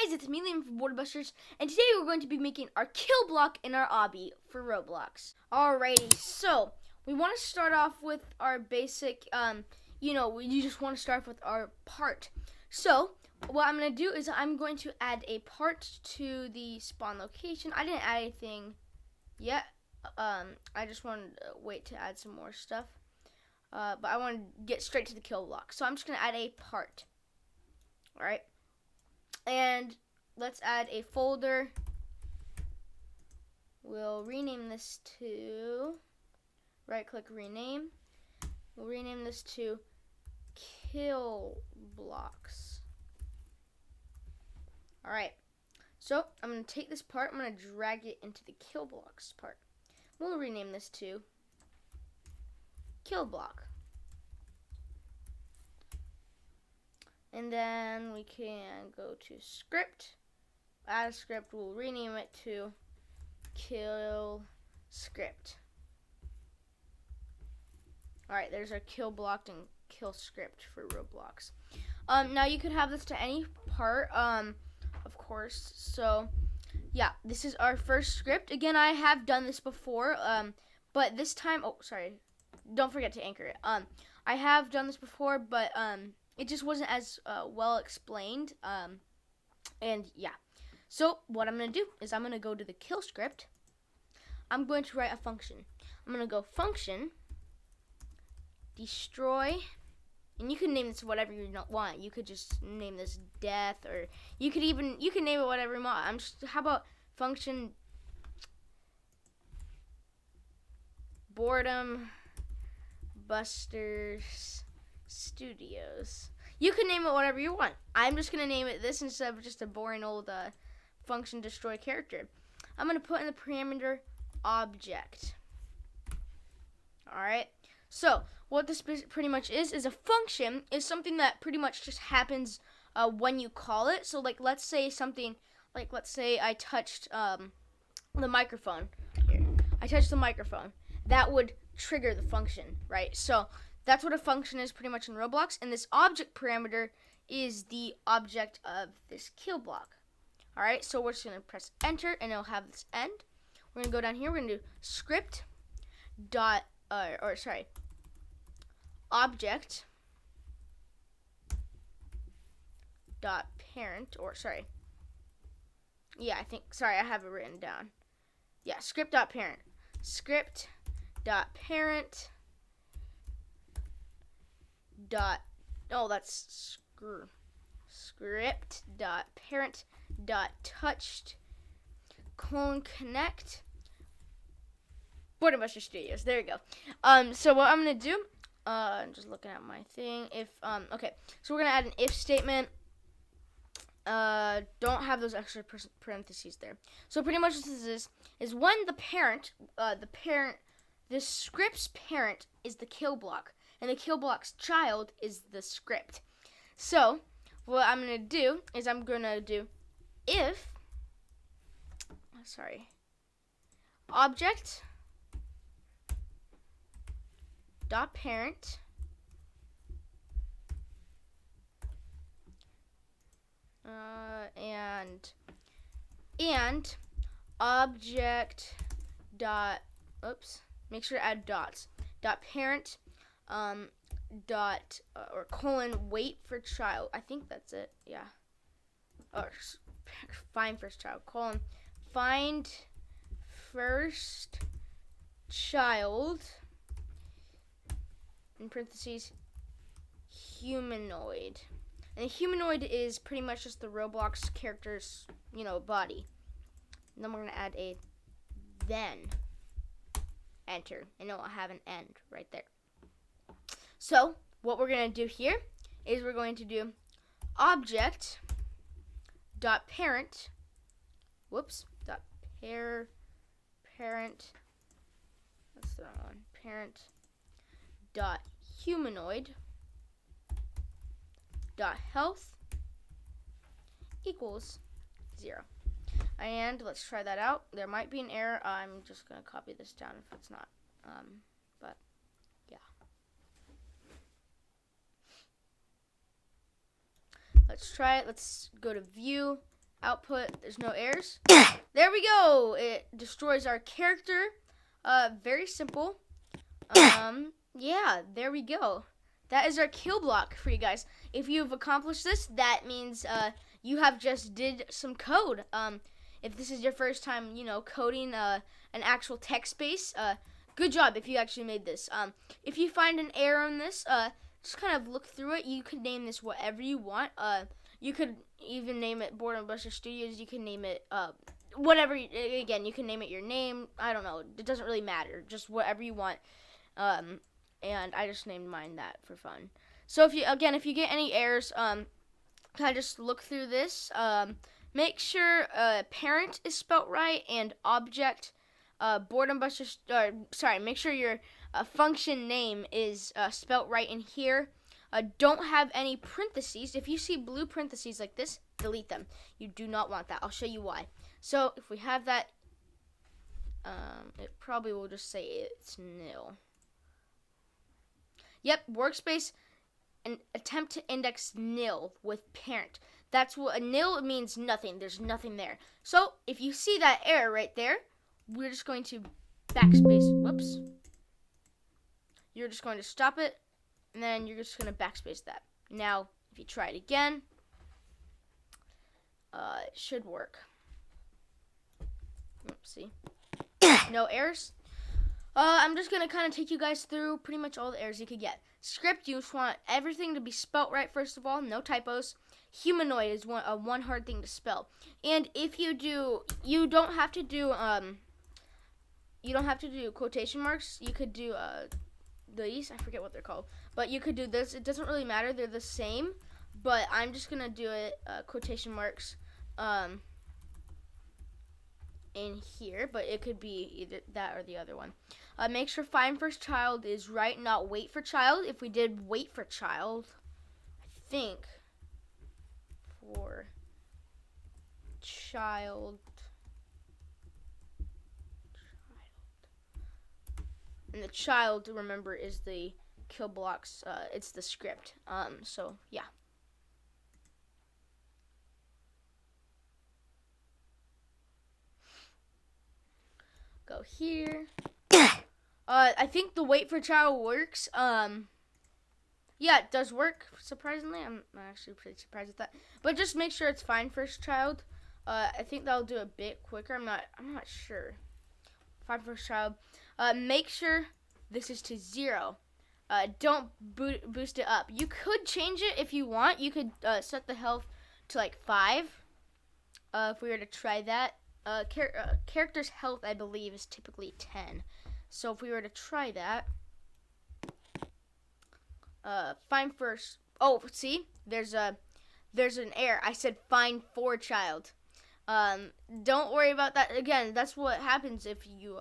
guys, it's me, Liam from Borderbusters, and today we're going to be making our kill block in our obby for Roblox. Alrighty, so we want to start off with our basic, you just want to start with our part. So what I'm going to do is I'm going to add a part to the spawn location. I didn't add anything yet. I just wanted to wait to add some more stuff. But I want to get straight to the kill block. So I'm just going to add a part. Alright. And let's add a folder. We'll rename this to, right click rename. We'll rename this to kill blocks. Alright. So I'm going to take this part, I'm going to drag it into the kill blocks part. We'll rename this to kill block. And then we can go to script, add a script, we'll rename it to kill script. Alright, there's our kill block and kill script for Roblox. Now you could have this to any part, of course. So yeah, this is our first script. Again, I have done this before, but this time, oh sorry, don't forget to anchor it. I have done this before, but it just wasn't as well explained, and yeah. So what I'm going to do is I'm going to go to the kill script. I'm going to write a function. I'm going to go function, destroy, and you can name this whatever you want. You could just name this death, or you can name it whatever you want. How about function boredom busters studios. You can name it whatever you want. I'm just gonna name it this instead of just a boring old function destroy character. I'm gonna put in the parameter object. Alright, so what this pretty much is a function is something that pretty much just happens when you call it. So like let's say I touched the microphone here. I touched the microphone. That would trigger the function, right? So that's what a function is pretty much in Roblox, and this object parameter is the object of this kill block. Alright, so we're just going to press enter, and it'll have this end. We're going to go down here, we're going to do script dot, object dot parent, I have it written down. Yeah, script dot parent. Script dot parent dot, script dot parent dot touched connect Borderbuster Studios. There you go. So what I'm gonna do, I'm just looking at my thing. Okay, so we're gonna add an if statement. Don't have those extra parentheses there. So pretty much what this is when the parent, this script's parent is the kill block, and the kill block's child is the script. So what I'm gonna do is I'm gonna do if object dot parent and object dot, make sure to add dots, dot parent dot or colon wait for child. I think that's it. Yeah. Or find first child, colon find first child, in parentheses humanoid. And a humanoid is pretty much just the Roblox character's, body. And then we're going to add a then enter, and it will have an end right there. So what we're going to do here is we're going to do object dot parent, dot parent, that's the wrong one, parent dot humanoid dot health equals 0. And let's try that out. There might be an error. I'm just going to copy this down if it's not. But yeah. Let's try it. Let's go to view, output. There's no errors. There we go. It destroys our character. Very simple. Yeah, there we go. That is our kill block for you guys. If you've accomplished this, that means you have just did some code. If this is your first time, coding an actual text base, good job if you actually made this. If you find an error in this, just kind of look through it. You could name this whatever you want. You could even name it Boredom Buster Studios. You can name it whatever. Again, you can name it your name. I don't know. It doesn't really matter. Just whatever you want. And I just named mine that for fun. So if you get any errors, kind of just look through this. Make sure parent is spelt right and object boredom buster. Make sure your function name is spelt right in here. Don't have any parentheses. If you see blue parentheses like this, delete them. You do not want that. I'll show you why. So if we have that, it probably will just say it's nil. Yep, workspace and attempt to index nil with parent. That's what a nil means, nothing. There's nothing there. So if you see that error right there, we're just going to backspace. Whoops. You're just going to stop it, and then you're just going to backspace that. Now, if you try it again, it should work. Oops, see? No errors. I'm just going to kind of take you guys through pretty much all the errors you could get. Script, you just want everything to be spelt right, first of all. No typos. Humanoid is one hard thing to spell. And if you do, you don't have to do quotation marks. You could do these. I forget what they're called. But you could do this. It doesn't really matter. They're the same. But I'm just going to do it quotation marks in here, but it could be either that or the other one. Make sure find first child is right, not wait for child. If we did wait for child, I think for child, and the child, remember, is the kill blocks. It's the script. So yeah. Go here. I think the wait for child works. Yeah, it does work, surprisingly. I'm actually pretty surprised at that. But just make sure it's find first child. I think that'll do a bit quicker. I'm not sure. Find first child. Make sure this is to 0. Don't boost it up. You could change it if you want. You could set the health to like 5. If we were to try that. Character's health, I believe, is typically 10. So if we were to try that, find first. Oh, see, there's an error. I said find for child. Don't worry about that. Again, that's what happens if you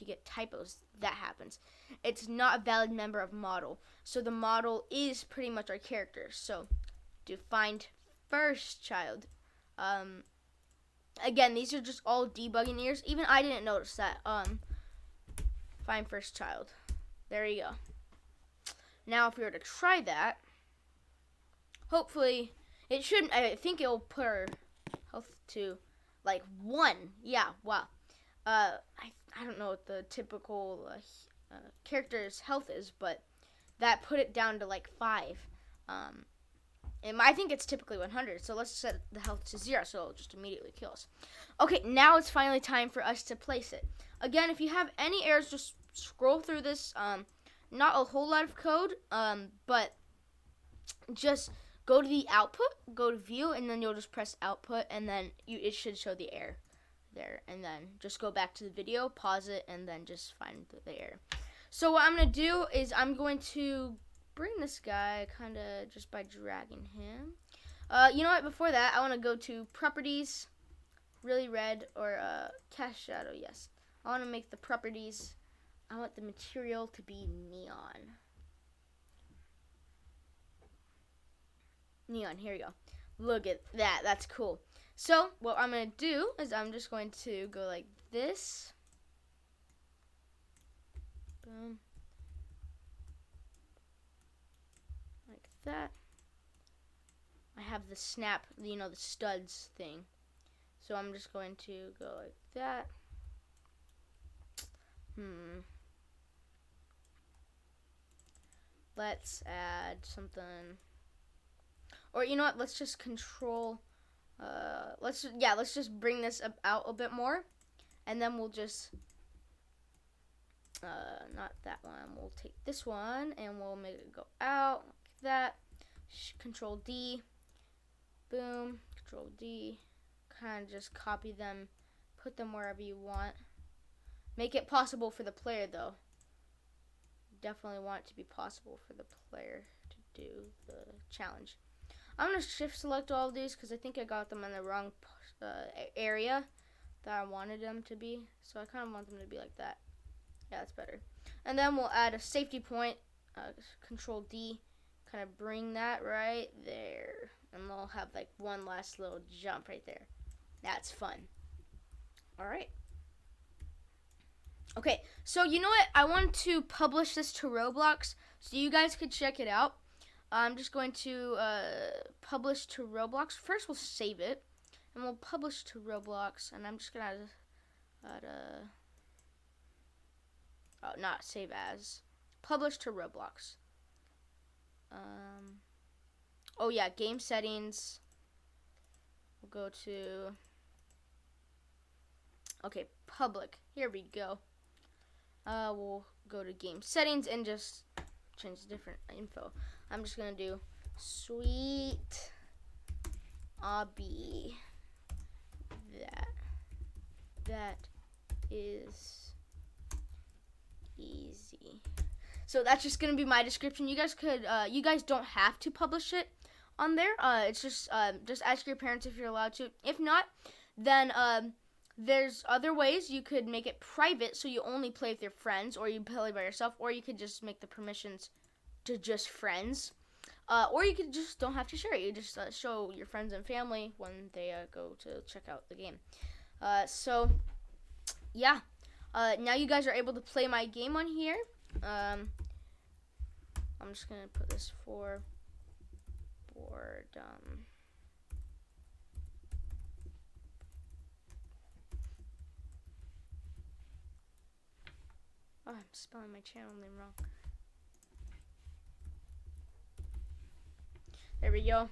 get typos. That happens. It's not a valid member of model. So the model is pretty much our character. So do find first child. Again, these are just all debugging errors. Even I didn't notice that. Find first child. There you go. Now, if we were to try that, hopefully, it shouldn't. I think it'll put our health to like 1. Yeah, wow. I don't know what the typical character's health is, but that put it down to like 5. And I think it's typically 100, so let's set the health to 0, so it'll just immediately kill us. Okay, now it's finally time for us to place it. Again, if you have any errors, just scroll through this. Not a whole lot of code, but just go to the output, go to view, and then you'll just press output, and then it should show the error there. And then just go back to the video, pause it, and then just find the error. So what I'm going to do is I'm going to bring this guy kind of just by dragging him. You know what? Before that, I want to go to properties, really red, or cast shadow. Yes, I want to make the properties. I want the material to be neon. Neon. Here we go. Look at that. That's cool. So what I'm gonna do is I'm just going to go like this. Boom. Like that. I have the snap, the studs thing. So I'm just going to go like that. Let's add something. Or you know what? Let's just control. Let's just bring this out a bit more, and then we'll just not that one. We'll take this one and we'll make it go out like that. Control D. Boom. Control D. Kind of just copy them, put them wherever you want. Make it possible for the player though. Definitely want it to be possible for the player to do the challenge. I'm going to shift select all of these because I think I got them in the wrong area that I wanted them to be. So I kind of want them to be like that. Yeah, that's better. And then we'll add a safety point. Control D. Kind of bring that right there. And we'll have like one last little jump right there. That's fun. Alright. Okay, so you know what? I want to publish this to Roblox so you guys could check it out. I'm just going to publish to Roblox. First, we'll save it, and we'll publish to Roblox. And I'm just gonna not save as, publish to Roblox. Oh yeah, game settings. We'll go to public. Here we go. We'll go to game settings and just change different info. I'm just gonna do sweet obby. That is easy. So that's just gonna be my description. You guys could, you guys don't have to publish it on there. It's just ask your parents if you're allowed to. If not, then there's other ways. You could make it private so you only play with your friends, or you play by yourself, or you could just make the permissions to just friends, or you could just don't have to share it. You just show your friends and family when they go to check out the game. So yeah, now you guys are able to play my game on here. I'm just gonna put this for boredom. Oh, I'm spelling my channel name wrong. There we go.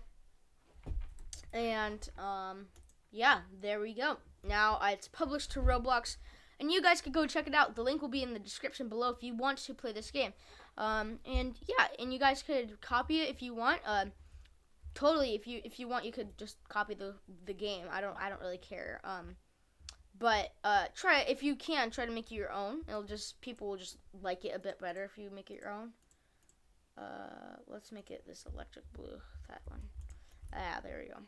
And yeah, there we go. Now it's published to Roblox, and you guys could go check it out. The link will be in the description below if you want to play this game. And yeah, and you guys could copy it if you want. Totally, if you want, you could just copy the game. I don't really care. But try, if you can, try to make it your own. People will just like it a bit better if you make it your own. Let's make it this electric blue, that one. There we go.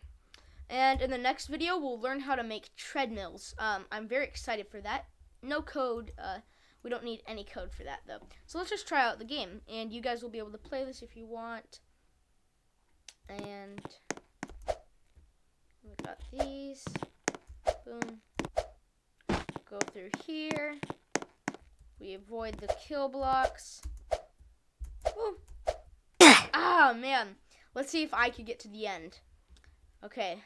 And in the next video, we'll learn how to make treadmills. I'm very excited for that. No code. We don't need any code for that, though. So let's just try out the game, and you guys will be able to play this if you want. And we got these. Boom. Go through here. We avoid the kill blocks. Woo. Ah, man. Let's see if I could get to the end. Okay.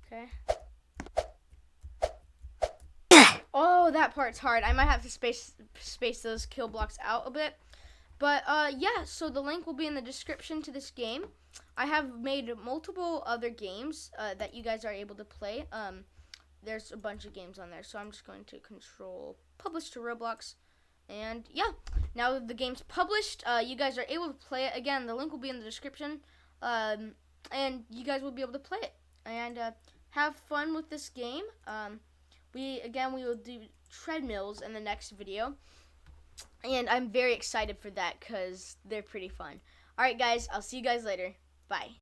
Okay. Oh, that part's hard. I might have to space those kill blocks out a bit. But yeah, so the link will be in the description to this game. I have made multiple other games that you guys are able to play. There's a bunch of games on there, so I'm just going to control publish to Roblox. And yeah, now that the game's published, you guys are able to play it. Again, the link will be in the description, and you guys will be able to play it and have fun with this game. We will do treadmills in the next video. And I'm very excited for that because they're pretty fun. Alright guys, I'll see you guys later. Bye.